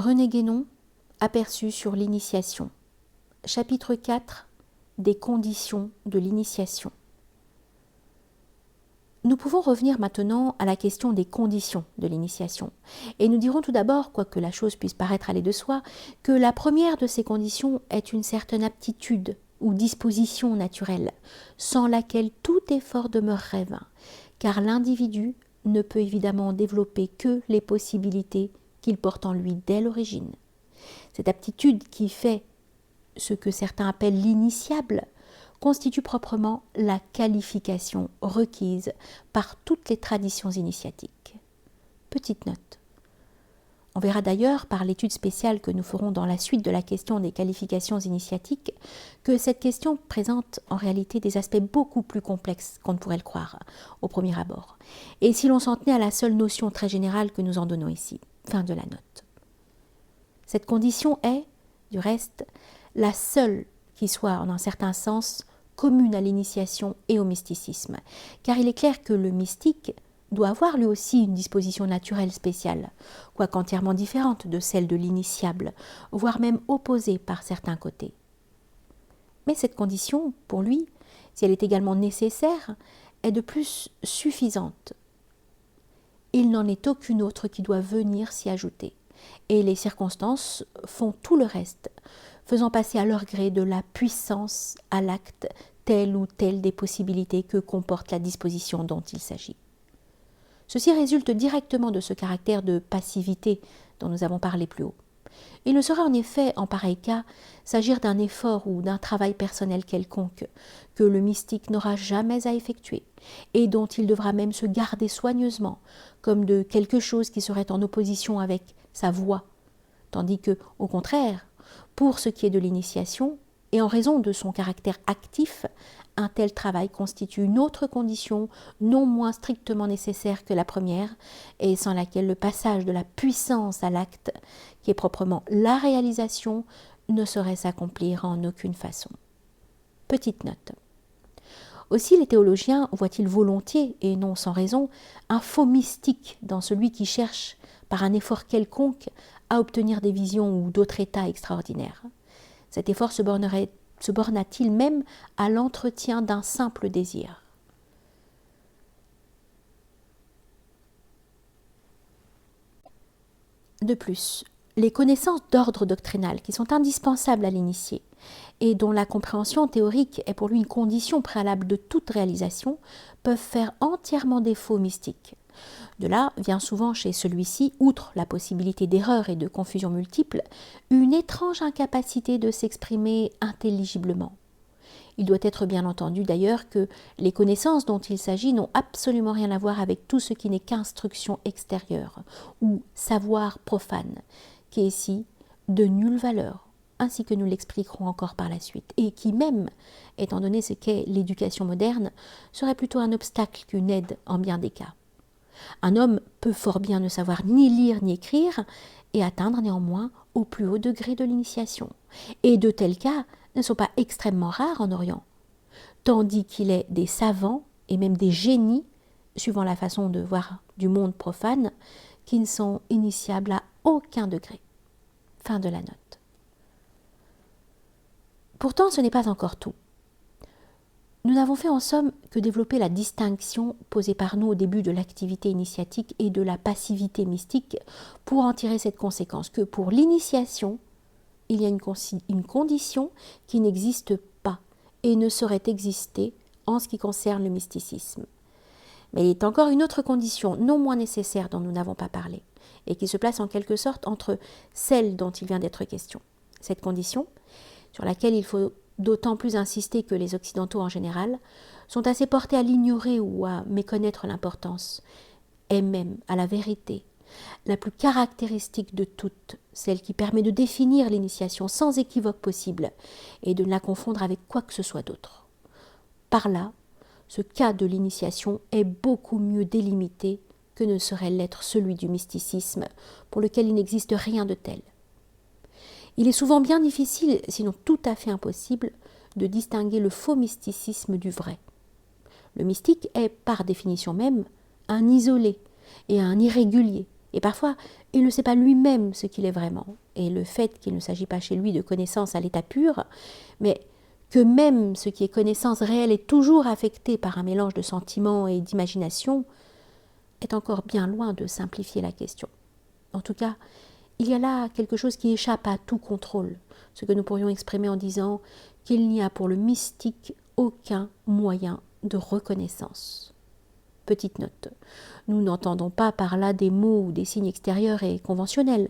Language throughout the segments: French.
René Guénon, Aperçu sur l'initiation. Chapitre 4. Des conditions de l'initiation. Nous pouvons revenir maintenant à la question des conditions de l'initiation. Et nous dirons tout d'abord, quoique la chose puisse paraître aller de soi, que la première de ces conditions est une certaine aptitude ou disposition naturelle, sans laquelle tout effort demeurerait vain, car l'individu ne peut évidemment développer que les possibilités qu'il porte en lui dès l'origine. Cette aptitude qui fait ce que certains appellent l'initiable constitue proprement la qualification requise par toutes les traditions initiatiques. Petite note. On verra d'ailleurs par l'étude spéciale que nous ferons dans la suite de la question des qualifications initiatiques que cette question présente en réalité des aspects beaucoup plus complexes qu'on ne pourrait le croire au premier abord. Et si l'on s'en tenait à la seule notion très générale que nous en donnons ici, fin de la note. Cette condition est, du reste, la seule qui soit en un certain sens commune à l'initiation et au mysticisme, car il est clair que le mystique doit avoir lui aussi une disposition naturelle spéciale, quoique entièrement différente de celle de l'initiable, voire même opposée par certains côtés. Mais cette condition, pour lui, si elle est également nécessaire, est de plus suffisante. Il n'en est aucune autre qui doit venir s'y ajouter, et les circonstances font tout le reste, faisant passer à leur gré de la puissance à l'acte telle ou telle des possibilités que comporte la disposition dont il s'agit. Ceci résulte directement de ce caractère de passivité dont nous avons parlé plus haut. Il ne saurait en effet, en pareil cas, s'agir d'un effort ou d'un travail personnel quelconque que le mystique n'aura jamais à effectuer et dont il devra même se garder soigneusement, comme de quelque chose qui serait en opposition avec sa voix, tandis que, au contraire, pour ce qui est de l'initiation, et en raison de son caractère actif, un tel travail constitue une autre condition non moins strictement nécessaire que la première, et sans laquelle le passage de la puissance à l'acte, qui est proprement la réalisation, ne saurait s'accomplir en aucune façon. Petite note. Aussi les théologiens voient-ils volontiers, et non sans raison, un faux mystique dans celui qui cherche, par un effort quelconque, à obtenir des visions ou d'autres états extraordinaires. Cet effort se borna-t-il même à l'entretien d'un simple désir. De plus, les connaissances d'ordre doctrinal qui sont indispensables à l'initié et dont la compréhension théorique est pour lui une condition préalable de toute réalisation peuvent faire entièrement défaut au mystique. De là vient souvent chez celui-ci, outre la possibilité d'erreurs et de confusions multiples, une étrange incapacité de s'exprimer intelligiblement. Il doit être bien entendu d'ailleurs que les connaissances dont il s'agit n'ont absolument rien à voir avec tout ce qui n'est qu'instruction extérieure ou savoir profane, qui est ici de nulle valeur, ainsi que nous l'expliquerons encore par la suite, et qui même, étant donné ce qu'est l'éducation moderne, serait plutôt un obstacle qu'une aide en bien des cas. Un homme peut fort bien ne savoir ni lire ni écrire et atteindre néanmoins au plus haut degré de l'initiation. Et de tels cas ne sont pas extrêmement rares en Orient, tandis qu'il est des savants et même des génies, suivant la façon de voir du monde profane, qui ne sont initiables à aucun degré. Fin de la note. Pourtant, ce n'est pas encore tout. Nous n'avons fait en somme que développer la distinction posée par nous au début de l'activité initiatique et de la passivité mystique pour en tirer cette conséquence que pour l'initiation, il y a une condition qui n'existe pas et ne saurait exister en ce qui concerne le mysticisme. Mais il est encore une autre condition non moins nécessaire dont nous n'avons pas parlé et qui se place en quelque sorte entre celle dont il vient d'être question. Cette condition, sur laquelle il faut d'autant plus insister que les Occidentaux en général sont assez portés à l'ignorer ou à méconnaître l'importance, est même, à la vérité, la plus caractéristique de toutes, celle qui permet de définir l'initiation sans équivoque possible et de ne la confondre avec quoi que ce soit d'autre. Par là, ce cas de l'initiation est beaucoup mieux délimité que ne saurait l'être celui du mysticisme, pour lequel il n'existe rien de tel. Il est souvent bien difficile, sinon tout à fait impossible, de distinguer le faux mysticisme du vrai. Le mystique est, par définition même, un isolé et un irrégulier, Et parfois, il ne sait pas lui-même ce qu'il est vraiment. Et le fait qu'il ne s'agit pas chez lui de connaissance à l'état pur, mais que même ce qui est connaissance réelle est toujours affecté par un mélange de sentiments et d'imagination, est encore bien loin de simplifier la question. En tout cas, il y a là quelque chose qui échappe à tout contrôle, ce que nous pourrions exprimer en disant qu'il n'y a pour le mystique aucun moyen de reconnaissance. Petite note, nous n'entendons pas par là des mots ou des signes extérieurs et conventionnels,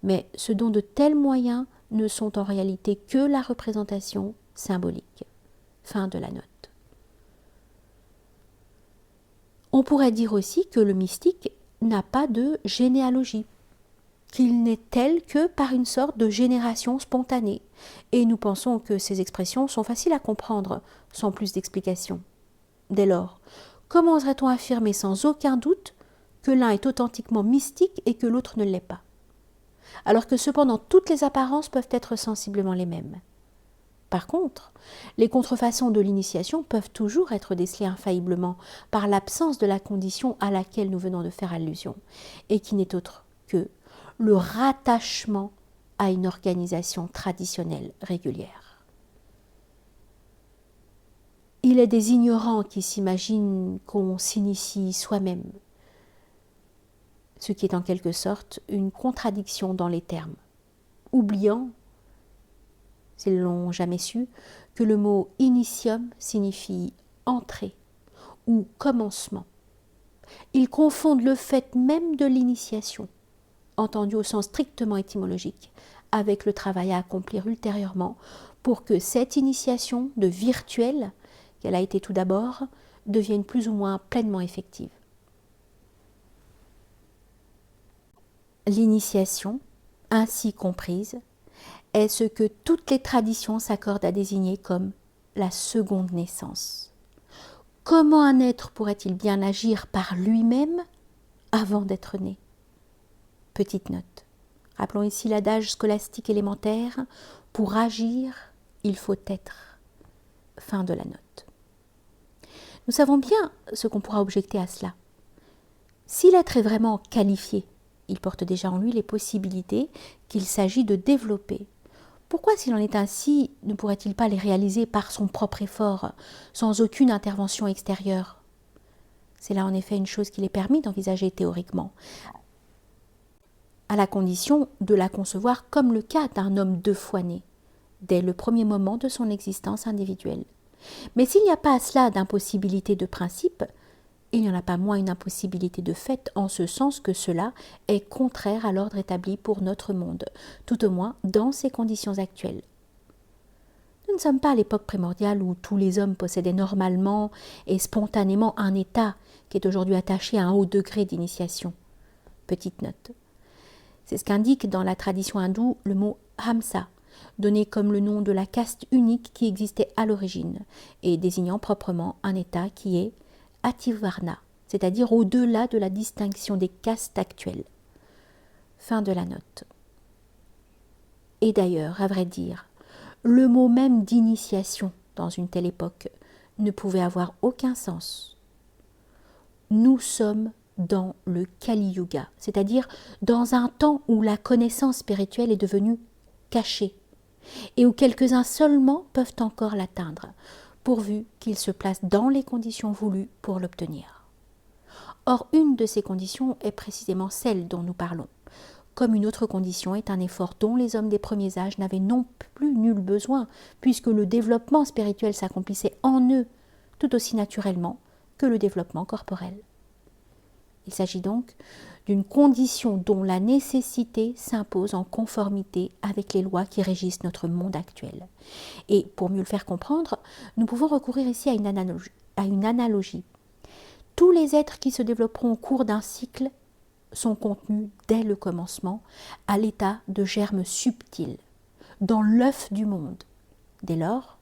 mais ce dont de tels moyens ne sont en réalité que la représentation symbolique. Fin de la note. On pourrait dire aussi que le mystique n'a pas de généalogie, qu'il n'est tel que par une sorte de génération spontanée, et nous pensons que ces expressions sont faciles à comprendre sans plus d'explication. Dès lors, comment oserait-on affirmer sans aucun doute que l'un est authentiquement mystique et que l'autre ne l'est pas, alors que cependant toutes les apparences peuvent être sensiblement les mêmes? Par contre, les contrefaçons de l'initiation peuvent toujours être décelées infailliblement par l'absence de la condition à laquelle nous venons de faire allusion, et qui n'est autre que le rattachement à une organisation traditionnelle régulière. Il est des ignorants qui s'imaginent qu'on s'initie soi-même, ce qui est en quelque sorte une contradiction dans les termes, oubliant, s'ils l'ont jamais su, que le mot initium signifie entrée ou commencement. Ils confondent le fait même de l'initiation, entendu au sens strictement étymologique, avec le travail à accomplir ultérieurement pour que cette initiation de virtuelle, qu'elle a été tout d'abord, devienne plus ou moins pleinement effective. L'initiation, ainsi comprise, est ce que toutes les traditions s'accordent à désigner comme la seconde naissance. Comment un être pourrait-il bien agir par lui-même avant d'être né? Petite note. Rappelons ici l'adage scolastique élémentaire, pour agir, il faut être. Fin de la note. Nous savons bien ce qu'on pourra objecter à cela. Si l'être est vraiment qualifié, il porte déjà en lui les possibilités qu'il s'agit de développer. Pourquoi, s'il en est ainsi, ne pourrait-il pas les réaliser par son propre effort, sans aucune intervention extérieure? C'est là en effet une chose qu'il est permis d'envisager théoriquement, à la condition de la concevoir comme le cas d'un homme deux fois né, dès le premier moment de son existence individuelle. Mais s'il n'y a pas à cela d'impossibilité de principe, il n'y en a pas moins une impossibilité de fait, en ce sens que cela est contraire à l'ordre établi pour notre monde, tout au moins dans ses conditions actuelles. Nous ne sommes pas à l'époque primordiale où tous les hommes possédaient normalement et spontanément un état qui est aujourd'hui attaché à un haut degré d'initiation. Petite note. C'est ce qu'indique dans la tradition hindoue le mot Hamsa, donné comme le nom de la caste unique qui existait à l'origine, et désignant proprement un état qui est Ativarna, c'est-à-dire au-delà de la distinction des castes actuelles. Fin de la note. Et d'ailleurs, à vrai dire, le mot même d'initiation dans une telle époque ne pouvait avoir aucun sens. Nous sommes dans le Kali Yuga, c'est-à-dire dans un temps où la connaissance spirituelle est devenue cachée et où quelques-uns seulement peuvent encore l'atteindre, pourvu qu'ils se placent dans les conditions voulues pour l'obtenir. Or, une de ces conditions est précisément celle dont nous parlons, comme une autre condition est un effort dont les hommes des premiers âges n'avaient non plus nul besoin, puisque le développement spirituel s'accomplissait en eux tout aussi naturellement que le développement corporel. Il s'agit donc d'une condition dont la nécessité s'impose en conformité avec les lois qui régissent notre monde actuel. Et pour mieux le faire comprendre, nous pouvons recourir ici à une analogie. Tous les êtres qui se développeront au cours d'un cycle sont contenus dès le commencement à l'état de germe subtil, dans l'œuf du monde. Dès lors,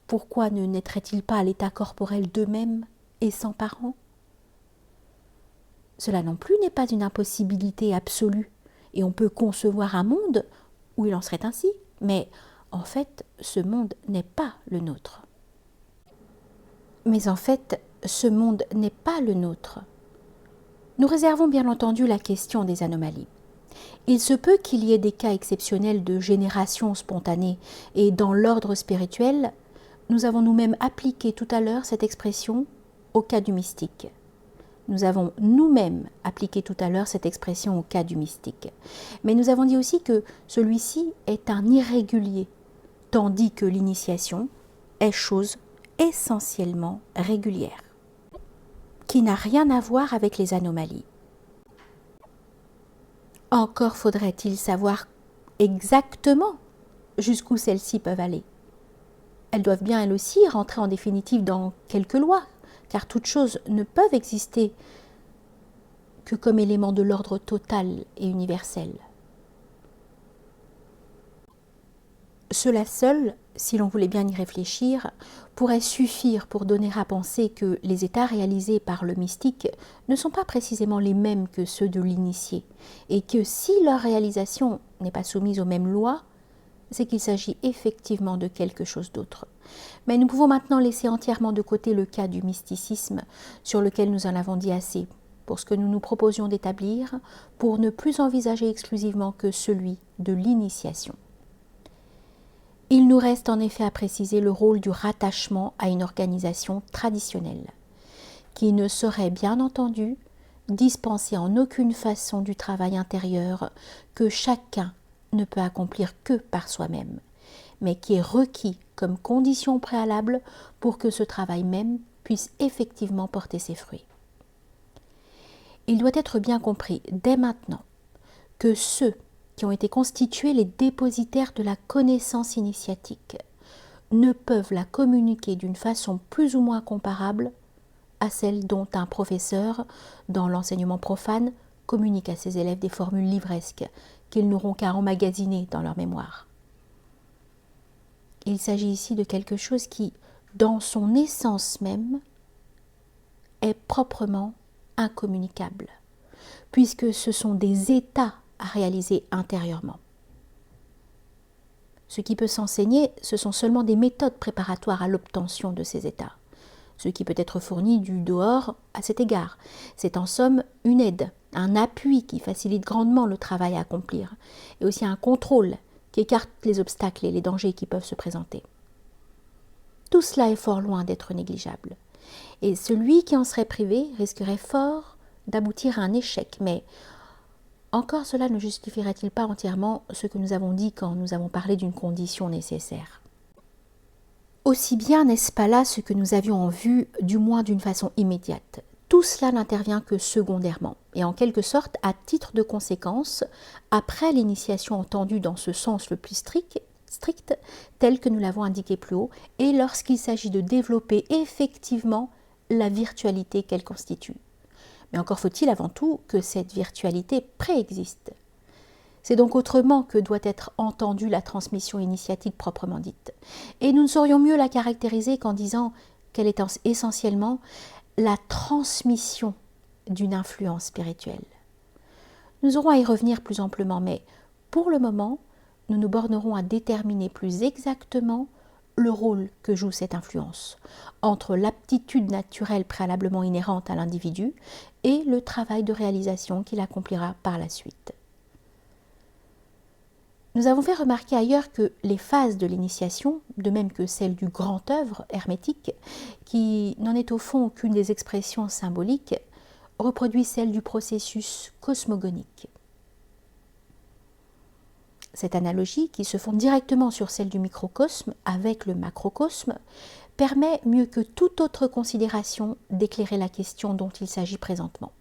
pourquoi ne naîtraient-ils pas à l'état corporel d'eux-mêmes et sans parents? Cela non plus n'est pas une impossibilité absolue, et on peut concevoir un monde où il en serait ainsi, mais en fait, ce monde n'est pas le nôtre. Nous réservons bien entendu la question des anomalies. Il se peut qu'il y ait des cas exceptionnels de génération spontanée et dans l'ordre spirituel, nous avons nous-mêmes appliqué tout à l'heure cette expression au cas du mystique. Nous avons nous-mêmes appliqué tout à l'heure cette expression au cas du mystique. Mais nous avons dit aussi que celui-ci est un irrégulier, tandis que l'initiation est chose essentiellement régulière, qui n'a rien à voir avec les anomalies. Encore faudrait-il savoir exactement jusqu'où celles-ci peuvent aller. Elles doivent bien elles aussi rentrer en définitive dans quelques lois, car toutes choses ne peuvent exister que comme éléments de l'ordre total et universel. Cela seul, si l'on voulait bien y réfléchir, pourrait suffire pour donner à penser que les états réalisés par le mystique ne sont pas précisément les mêmes que ceux de l'initié, et que si leur réalisation n'est pas soumise aux mêmes lois, c'est qu'il s'agit effectivement de quelque chose d'autre. Mais nous pouvons maintenant laisser entièrement de côté le cas du mysticisme, sur lequel nous en avons dit assez, pour ce que nous nous proposions d'établir, pour ne plus envisager exclusivement que celui de l'initiation. Il nous reste en effet à préciser le rôle du rattachement à une organisation traditionnelle, qui ne saurait bien entendu dispenser en aucune façon du travail intérieur que chacun ne peut accomplir que par soi-même, mais qui est requis comme condition préalable pour que ce travail même puisse effectivement porter ses fruits. Il doit être bien compris dès maintenant que ceux qui ont été constitués les dépositaires de la connaissance initiatique ne peuvent la communiquer d'une façon plus ou moins comparable à celle dont un professeur, dans l'enseignement profane, communique à ses élèves des formules livresques qu'ils n'auront qu'à emmagasiner dans leur mémoire. Il s'agit ici de quelque chose qui, dans son essence même, est proprement incommunicable, puisque ce sont des états à réaliser intérieurement. Ce qui peut s'enseigner, ce sont seulement des méthodes préparatoires à l'obtention de ces états. Ce qui peut être fourni du dehors à cet égard. C'est en somme une aide, un appui qui facilite grandement le travail à accomplir, et aussi un contrôle qui écarte les obstacles et les dangers qui peuvent se présenter. Tout cela est fort loin d'être négligeable. Et celui qui en serait privé risquerait fort d'aboutir à un échec, mais encore cela ne justifierait-il pas entièrement ce que nous avons dit quand nous avons parlé d'une condition nécessaire. Aussi bien n'est-ce pas là ce que nous avions en vue, du moins d'une façon immédiate. Tout cela n'intervient que secondairement, et en quelque sorte à titre de conséquence, après l'initiation entendue dans ce sens le plus strict, tel que nous l'avons indiqué plus haut, et lorsqu'il s'agit de développer effectivement la virtualité qu'elle constitue. Mais encore faut-il avant tout que cette virtualité préexiste. C'est donc autrement que doit être entendue la transmission initiatique proprement dite. Et nous ne saurions mieux la caractériser qu'en disant qu'elle est essentiellement la transmission d'une influence spirituelle. Nous aurons à y revenir plus amplement, mais pour le moment, nous nous bornerons à déterminer plus exactement le rôle que joue cette influence entre l'aptitude naturelle préalablement inhérente à l'individu et le travail de réalisation qu'il accomplira par la suite. Nous avons fait remarquer ailleurs que les phases de l'initiation, de même que celle du grand œuvre hermétique, qui n'en est au fond qu'une des expressions symboliques, reproduit celle du processus cosmogonique. Cette analogie, qui se fonde directement sur celle du microcosme avec le macrocosme, permet mieux que toute autre considération d'éclairer la question dont il s'agit présentement.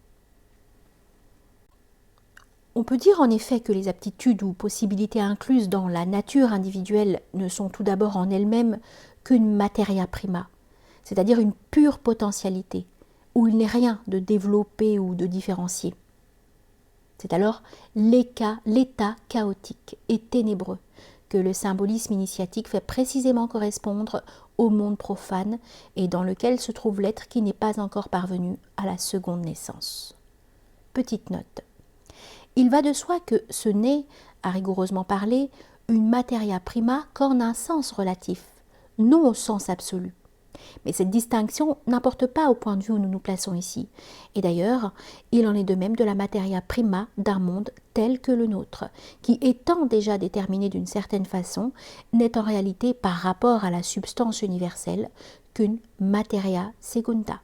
On peut dire en effet que les aptitudes ou possibilités incluses dans la nature individuelle ne sont tout d'abord en elles-mêmes qu'une materia prima, c'est-à-dire une pure potentialité, où il n'est rien de développé ou de différencié. C'est alors l'état chaotique et ténébreux que le symbolisme initiatique fait précisément correspondre au monde profane et dans lequel se trouve l'être qui n'est pas encore parvenu à la seconde naissance. Petite note. Il va de soi que ce n'est, à rigoureusement parler, une materia prima qu'en un sens relatif, non au sens absolu. Mais cette distinction n'importe pas au point de vue où nous nous plaçons ici. Et d'ailleurs, il en est de même de la materia prima d'un monde tel que le nôtre, qui étant déjà déterminé d'une certaine façon, n'est en réalité par rapport à la substance universelle qu'une materia secunda.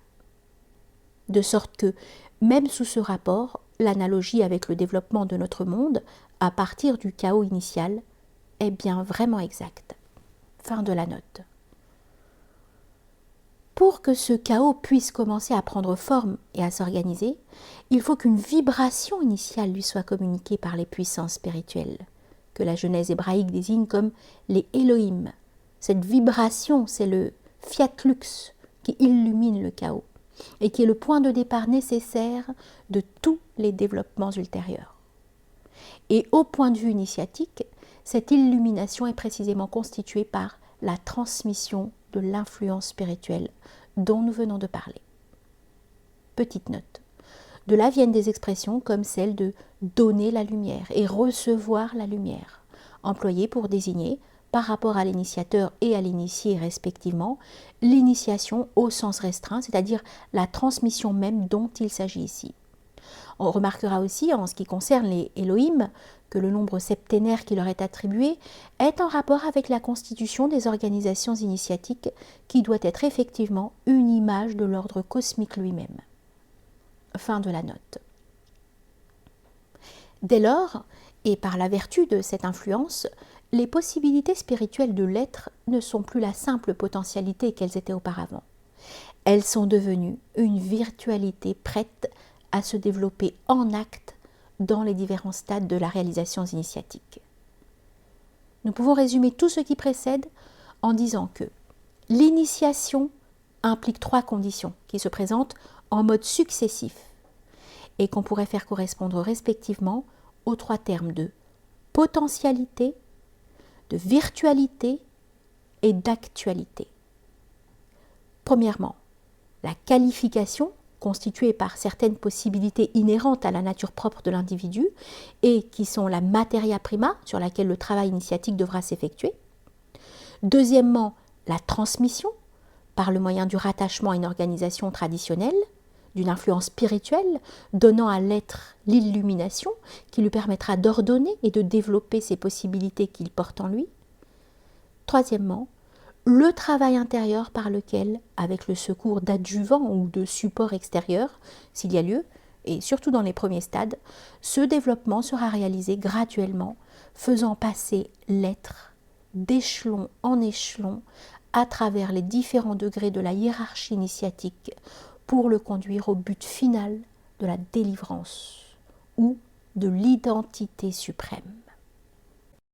De sorte que, même sous ce rapport, l'analogie avec le développement de notre monde, à partir du chaos initial, est bien vraiment exacte. Fin de la note. Pour que ce chaos puisse commencer à prendre forme et à s'organiser, il faut qu'une vibration initiale lui soit communiquée par les puissances spirituelles, que la Genèse hébraïque désigne comme les Elohim. Cette vibration, c'est le fiat lux qui illumine le chaos et qui est le point de départ nécessaire de tous les développements ultérieurs. Et au point de vue initiatique, cette illumination est précisément constituée par la transmission de l'influence spirituelle dont nous venons de parler. Petite note. De là viennent des expressions comme celle de donner la lumière et recevoir la lumière, employées pour désigner, par rapport à l'initiateur et à l'initié respectivement, l'initiation au sens restreint, c'est-à-dire la transmission même dont il s'agit ici. On remarquera aussi, en ce qui concerne les Elohim, que le nombre septénaire qui leur est attribué est en rapport avec la constitution des organisations initiatiques qui doit être effectivement une image de l'ordre cosmique lui-même. Fin de la note. Dès lors, et par la vertu de cette influence, les possibilités spirituelles de l'être ne sont plus la simple potentialité qu'elles étaient auparavant. Elles sont devenues une virtualité prête à se développer en acte dans les différents stades de la réalisation initiatique. Nous pouvons résumer tout ce qui précède en disant que l'initiation implique 3 conditions qui se présentent en mode successif et qu'on pourrait faire correspondre respectivement aux 3 termes de potentialité, de virtualité et d'actualité. Premièrement, la qualification constituée par certaines possibilités inhérentes à la nature propre de l'individu et qui sont la materia prima sur laquelle le travail initiatique devra s'effectuer. Deuxièmement, la transmission par le moyen du rattachement à une organisation traditionnelle, d'une influence spirituelle donnant à l'être l'illumination qui lui permettra d'ordonner et de développer ces possibilités qu'il porte en lui. Troisièmement, le travail intérieur par lequel, avec le secours d'adjuvants ou de supports extérieurs, s'il y a lieu, et surtout dans les premiers stades, ce développement sera réalisé graduellement, faisant passer l'être d'échelon en échelon à travers les différents degrés de la hiérarchie initiatique pour le conduire au but final de la délivrance ou de l'identité suprême.